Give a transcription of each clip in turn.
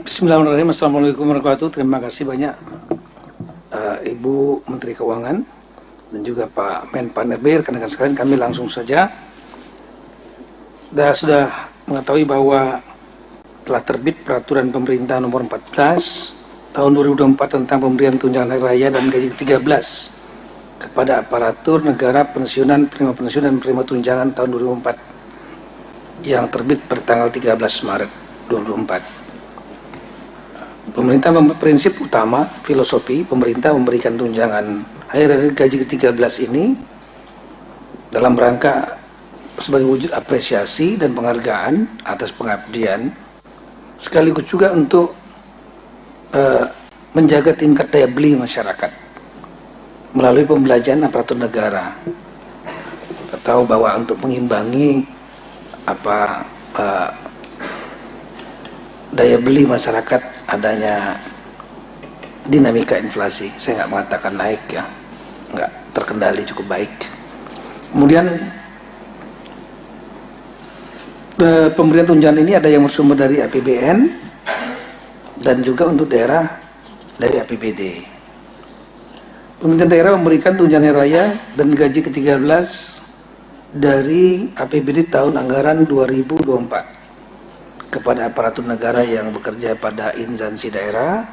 Bismillahirrahmanirrahim. Assalamualaikum warahmatullahi wabarakatuh. Terima kasih banyak Ibu Menteri Keuangan dan juga Pak Menpan RB. Rekan-rekan sekalian, kami langsung saja sudah mengetahui bahwa telah terbit Peraturan Pemerintah Nomor 14 Tahun 2024 tentang pemberian tunjangan hari raya dan gaji ke-13 kepada aparatur negara, pensiunan, penerima pensiun dan penerima tunjangan tahun 2024 yang terbit bertanggal 13 Maret 2024. Pemerintah prinsip utama filosofi pemerintah memberikan tunjangan hari raya gaji ke-13 ini dalam rangka sebagai wujud apresiasi dan penghargaan atas pengabdian, sekaligus juga untuk menjaga tingkat daya beli masyarakat melalui pembelajaran aparatur negara. Kita tahu bahwa untuk mengimbangi daya beli masyarakat adanya dinamika inflasi, saya nggak mengatakan naik ya, nggak terkendali cukup baik. Kemudian pemberian tunjangan ini ada yang bersumber dari APBN dan juga untuk daerah dari APBD. Pemerintah daerah memberikan tunjangan hari raya dan gaji ke-13 dari APBD tahun anggaran 2024 kepada aparatur negara yang bekerja pada instansi daerah,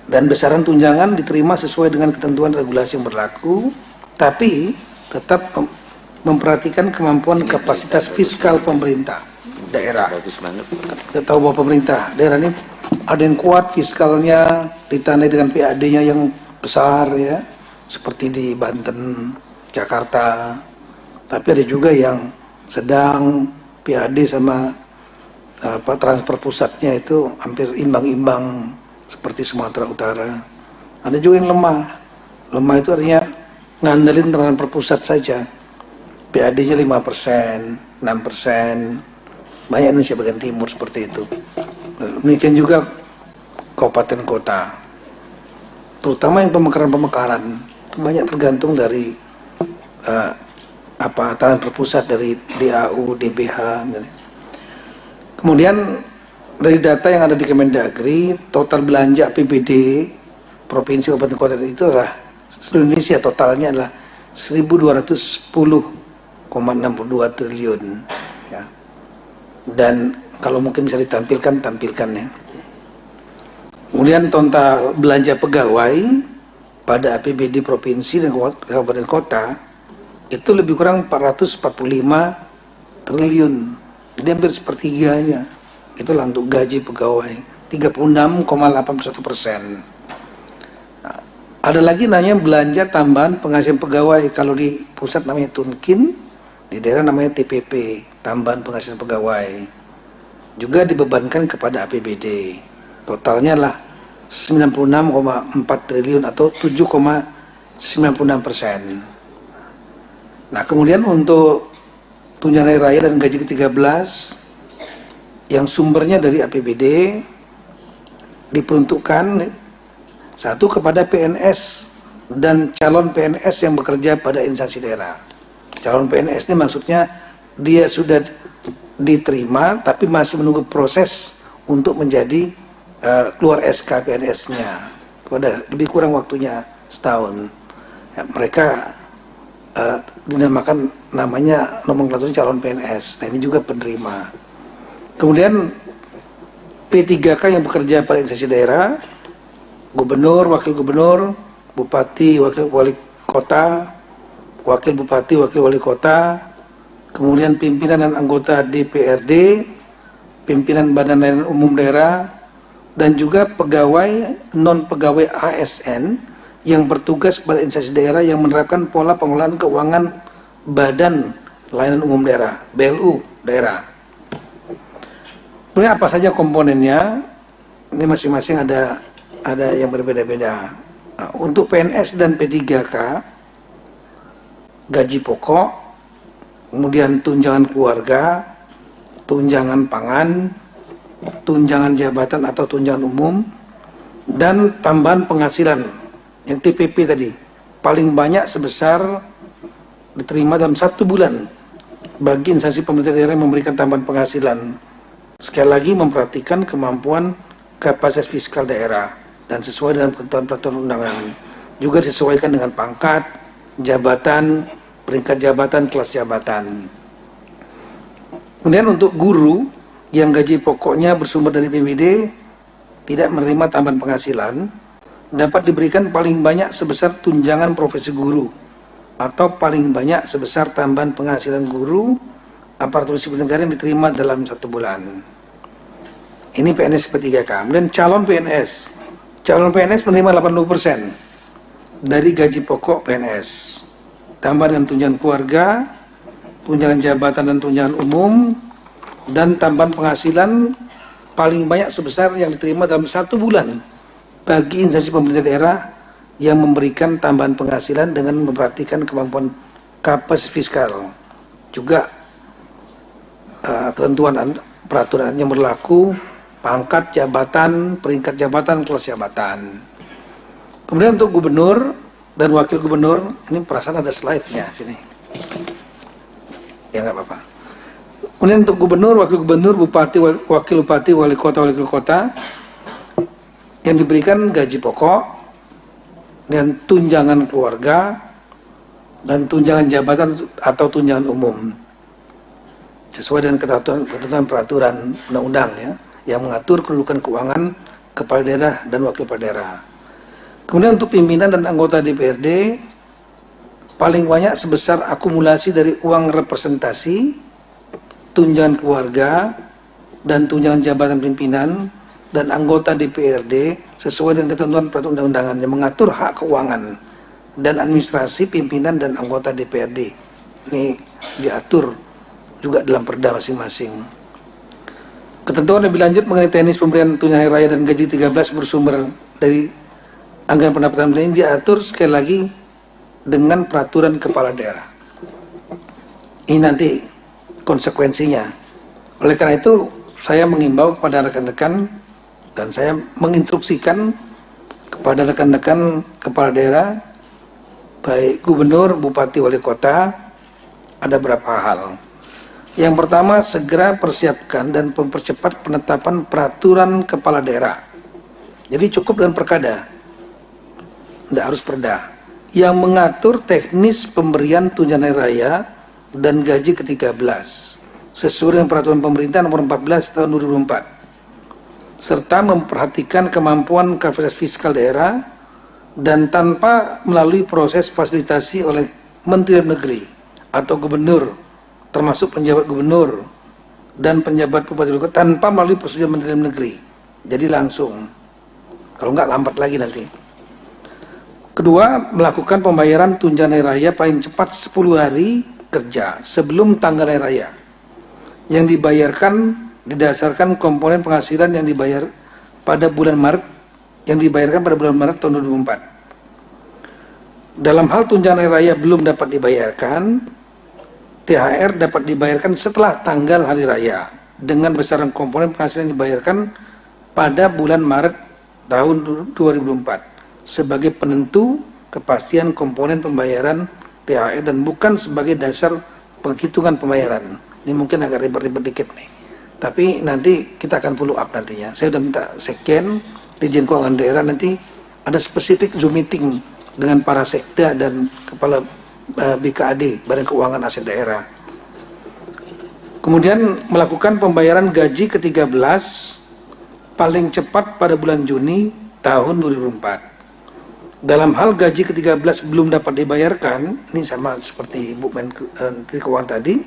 dan besaran tunjangan diterima sesuai dengan ketentuan regulasi yang berlaku, tapi tetap memperhatikan kemampuan kapasitas fiskal pemerintah daerah. Kita tahu bahwa pemerintah daerah ini ada yang kuat fiskalnya, ditandai dengan PAD-nya yang besar ya, seperti di Banten, Jakarta. Tapi ada juga yang sedang, PAD sama transfer pusatnya itu hampir imbang-imbang seperti Sumatera Utara. Ada juga yang lemah. Lemah itu artinya ngandelin transfer pusat saja. PAD-nya 5%, 6%. Banyak Indonesia bagian timur seperti itu. Demikian juga kabupaten kota. Terutama yang pemekaran banyak tergantung dari transfer pusat dari DAU, DBH. Kemudian dari data yang ada di Kemendagri, total belanja APBD provinsi kabupaten kota itu adalah seluruh Indonesia totalnya adalah 1.210,62 triliun ya. Dan kalau mungkin bisa ditampilkan, tampilkan ya. Kemudian total belanja pegawai pada APBD provinsi dan kabupaten kota itu lebih kurang 445 triliun. Jadi hampir sepertiganya itulah untuk gaji pegawai, 36,81%. Nah, ada lagi namanya belanja tambahan penghasilan pegawai. Kalau di pusat namanya Tunkin, di daerah namanya TPP, tambahan penghasilan pegawai. Juga dibebankan kepada APBD. Totalnya lah 96,4 triliun atau 7,96%. Nah, kemudian untuk tunjangan hari raya dan gaji ke-13 yang sumbernya dari APBD diperuntukkan satu kepada PNS dan calon PNS yang bekerja pada instansi daerah. Calon PNS ini maksudnya dia sudah diterima tapi masih menunggu proses untuk menjadi keluar SK PNS-nya. Ada lebih kurang waktunya setahun. Ya, mereka dinamakan namanya nomenklatur calon PNS. Nah, ini juga penerima. Kemudian P3K yang bekerja pada instansi daerah, gubernur, wakil gubernur, bupati, wakil wali kota, wakil bupati, wakil wali kota, kemudian pimpinan dan anggota DPRD, pimpinan badan layanan umum daerah, dan juga pegawai non-pegawai ASN yang bertugas pada instansi daerah yang menerapkan pola pengelolaan keuangan Badan Layanan Umum Daerah, BLU daerah. Sebenarnya apa saja komponennya? Ini masing-masing ada yang berbeda-beda. Nah, untuk PNS dan P3K, gaji pokok, kemudian tunjangan keluarga, tunjangan pangan, tunjangan jabatan atau tunjangan umum, dan tambahan penghasilan yang TPP tadi paling banyak sebesar diterima dalam 1 bulan bagi instansi pemerintah daerah yang memberikan tambahan penghasilan Sekali lagi memperhatikan kemampuan kapasitas fiskal daerah dan sesuai dengan ketentuan peraturan undangan. Juga disesuaikan dengan pangkat, jabatan, peringkat jabatan, kelas jabatan. Kemudian untuk guru yang gaji pokoknya bersumber dari PBD tidak menerima tambahan penghasilan, dapat diberikan paling banyak sebesar tunjangan profesi guru atau paling banyak sebesar tambahan penghasilan guru aparatur sipil negara yang diterima dalam 1 bulan. Ini PNS P3K. Kemudian calon PNS menerima 80% dari gaji pokok PNS, tambah dengan tunjangan keluarga, tunjangan jabatan dan tunjangan umum, dan tambahan penghasilan paling banyak sebesar yang diterima dalam 1 bulan bagi instansi pemerintah daerah yang memberikan tambahan penghasilan dengan memperhatikan kemampuan kapasitas fiskal. Juga ketentuan peraturan yang berlaku, pangkat jabatan, peringkat jabatan, kelas jabatan. Kemudian untuk gubernur dan wakil gubernur, ini perasaan ada slide-nya sini. Ya nggak apa-apa. Kemudian untuk gubernur, wakil gubernur, bupati, wakil bupati, wali kota yang diberikan gaji pokok dan tunjangan keluarga dan tunjangan jabatan atau tunjangan umum sesuai dengan ketentuan peraturan undang-undang ya, yang mengatur kedudukan keuangan kepala daerah dan wakil kepala daerah. Kemudian untuk pimpinan dan anggota DPRD paling banyak sebesar akumulasi dari uang representasi, tunjangan keluarga, dan tunjangan jabatan pimpinan dan anggota DPRD sesuai dengan ketentuan peraturan undang-undangan yang mengatur hak keuangan dan administrasi pimpinan dan anggota DPRD. Ini diatur juga dalam perda masing-masing. Ketentuan lebih lanjut mengenai teknis pemberian tunjangan hari raya dan gaji 13 bersumber dari anggaran pendapatan ini diatur sekali lagi dengan peraturan kepala daerah. Ini nanti konsekuensinya. Oleh karena itu saya mengimbau kepada rekan-rekan dan saya menginstruksikan kepada rekan-rekan kepala daerah, baik gubernur, bupati, wali kota, ada beberapa hal. Yang pertama, segera persiapkan dan mempercepat penetapan peraturan kepala daerah. Jadi cukup dengan perkada, tidak harus perda, yang mengatur teknis pemberian tunjangan hari raya dan gaji ke-13 sesuai dengan peraturan pemerintah nomor 14 tahun 2004, serta memperhatikan kemampuan kapasitas fiskal daerah dan tanpa melalui proses fasilitasi oleh Menteri Dalam Negeri atau gubernur, termasuk penjabat gubernur dan penjabat bupati wali kota, tanpa melalui persetujuan Menteri Dalam Negeri. Jadi langsung, kalau enggak lambat lagi nanti. Kedua, melakukan pembayaran tunjangan hari raya paling cepat 10 hari kerja sebelum tanggal hari raya, yang dibayarkan didasarkan komponen penghasilan yang dibayar pada bulan Maret, yang dibayarkan pada bulan Maret tahun 2004. Dalam hal tunjangan hari raya belum dapat dibayarkan, THR dapat dibayarkan setelah tanggal hari raya dengan besaran komponen penghasilan yang dibayarkan pada bulan Maret tahun 2004 sebagai penentu kepastian komponen pembayaran THR dan bukan sebagai dasar penghitungan pembayaran. Ini mungkin agak ribet-ribet dikit nih, tapi nanti kita akan follow up nantinya. Saya sudah minta Sekjen, Dirjen Keuangan Daerah, nanti ada spesifik Zoom meeting dengan para sekda dan kepala BKAD, Badan Keuangan Aset Daerah. Kemudian melakukan pembayaran gaji ke-13 paling cepat pada bulan Juni tahun 2004. Dalam hal gaji ke-13 belum dapat dibayarkan, ini sama seperti Ibu Menteri Keuangan tadi,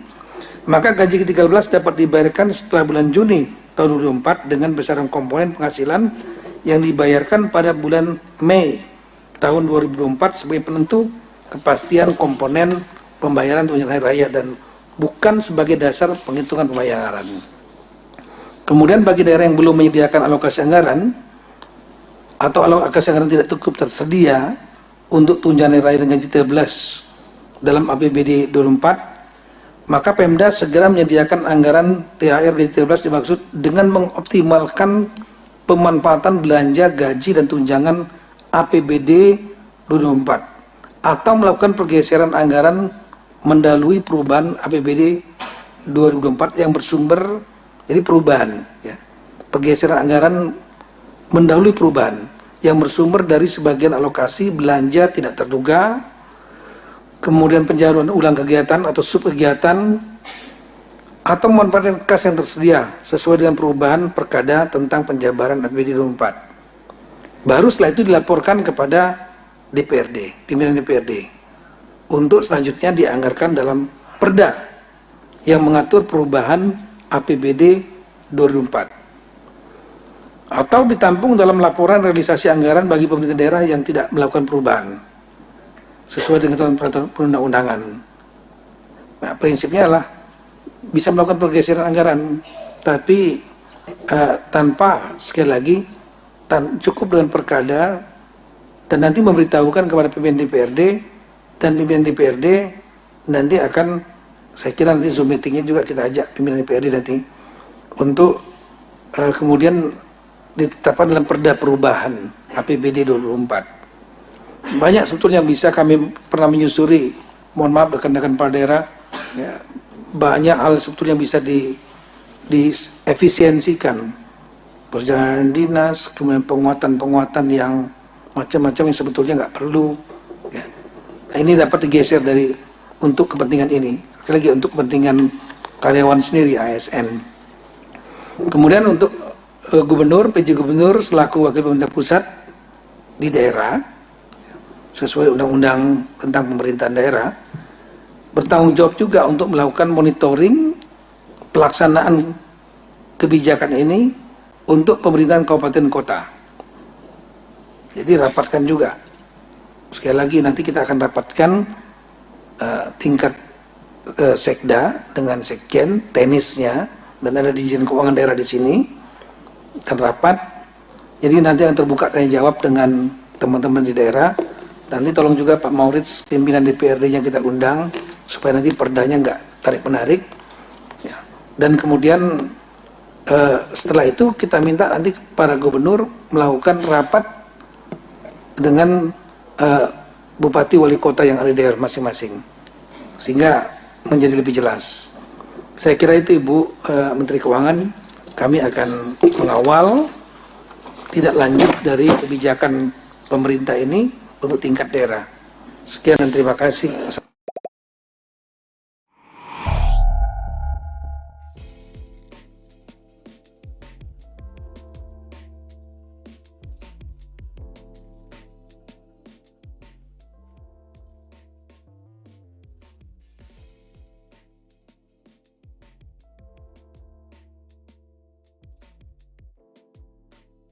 maka gaji ke-13 dapat dibayarkan setelah bulan Juni tahun 2004 dengan besaran komponen penghasilan yang dibayarkan pada bulan Mei tahun 2004 sebagai penentu kepastian komponen pembayaran tunjangan hari raya dan bukan sebagai dasar penghitungan pembayaran. Kemudian bagi daerah yang belum menyediakan alokasi anggaran atau alokasi anggaran tidak cukup tersedia untuk tunjangan hari raya dan gaji 13 dalam APBD 2004, maka Pemda segera menyediakan anggaran THR gaji 13 dimaksud dengan mengoptimalkan pemanfaatan belanja gaji dan tunjangan APBD 2004 atau melakukan pergeseran anggaran mendahului perubahan APBD 2024 yang bersumber Jadi perubahan, ya. Pergeseran anggaran mendahului perubahan yang bersumber dari sebagian alokasi belanja tidak terduga, kemudian penjaluran ulang kegiatan atau subkegiatan, atau memanfaatkan kas yang tersedia sesuai dengan perubahan perkada tentang penjabaran APBD 2024. Baru setelah itu dilaporkan kepada DPRD, pimpinan DPRD, untuk selanjutnya dianggarkan dalam perda yang mengatur perubahan APBD 2024. Atau ditampung dalam laporan realisasi anggaran bagi pemerintah daerah yang tidak melakukan perubahan sesuai dengan peraturan perundang-undangan. Nah, prinsipnya adalah bisa melakukan pergeseran anggaran, tapi tanpa, sekali lagi, cukup dengan perkada, dan nanti memberitahukan kepada pimpinan DPRD, dan pimpinan DPRD nanti akan, saya kira nanti Zoom meetingnya juga kita ajak pimpinan DPRD nanti untuk kemudian ditetapkan dalam perda perubahan APBD 2024. Banyak sebetulnya bisa kami pernah menyusuri, mohon maaf rekan-rekan kepala daerah, ya, banyak hal sebetulnya bisa diefisiensikan, perjalanan dinas, kemudian penguatan-penguatan yang macam-macam yang sebetulnya nggak perlu, ya. Nah, ini dapat digeser dari untuk kepentingan ini, lagi untuk kepentingan karyawan sendiri, ASN. Kemudian untuk gubernur, PJ gubernur selaku wakil pemerintah pusat di daerah sesuai undang-undang tentang pemerintahan daerah bertanggung jawab juga untuk melakukan monitoring pelaksanaan kebijakan ini untuk pemerintahan kabupaten kota. Jadi rapatkan juga. Sekali lagi nanti kita akan rapatkan tingkat sekda dengan sekjen, tenisnya, dan ada Dirjen Keuangan Daerah di sini, akan rapat. Jadi nanti yang terbuka tanya jawab dengan teman-teman di daerah. Nanti tolong juga Pak Maurits, pimpinan DPRD-nya kita undang supaya nanti perdanya nggak tarik-menarik, ya. Dan kemudian setelah itu kita minta nanti para gubernur melakukan rapat dengan bupati wali kota yang ada di daerah masing-masing, sehingga menjadi lebih jelas. Saya kira itu Ibu Menteri Keuangan, kami akan mengawal tidak lanjut dari kebijakan pemerintah ini untuk tingkat daerah. Sekian dan terima kasih.